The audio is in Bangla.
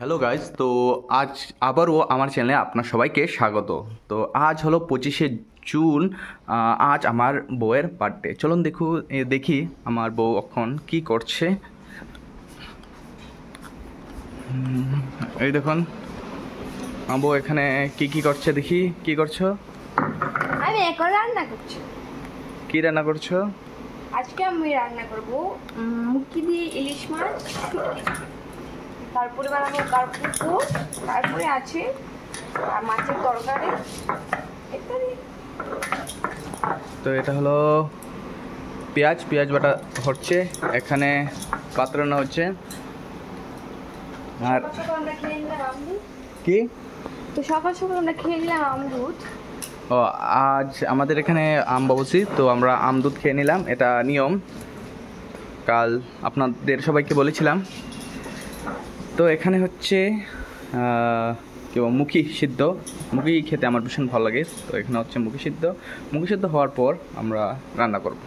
হ্যালো গাইজ, তো আজ আবারও আমার চ্যানেলে আপনার সবাইকে স্বাগত। তো আজ হলো 25শে জুন। আজ আমার বউয়ের বার্থডে। চলুন দেখি আমার বউ এখন কি করছে। এই দেখুন আমার বউ এখানে কি করছে, দেখি কি করছো। আমি এখন রান্না করছি। কি রান্না করছো? আজকে আমি রান্না করব মুরগি দিয়ে ইলিশ মাছ, তারপরে বানাবো কারপুকো, তারপরে আছে আর মাছের তরকারি ইত্যাদি। তো এটা হলো পেঁয়াজ বাটা হচ্ছে, এখানে পাত্র রান্না হচ্ছে। আর সকাল সকাল আমরা খেয়ে নিলাম আমদুধ। কি? তো সকাল সকাল আমরা খেয়ে নিলাম আমদুধ। ও, আজ আমাদের এখানে আম বাবুসি, তো আমরা আম দুধ খেয়ে নিলাম, এটা নিয়ম। কাল আপনাদের সবাইকে বলেছিলাম। তো এখানে হচ্ছে কি বলবো, মুখি সিদ্ধ। মুখি খেতে আমার ভীষণ ভালো লাগে। তো এখানে হচ্ছে মুখি সিদ্ধ হওয়ার পর আমরা রান্না করব।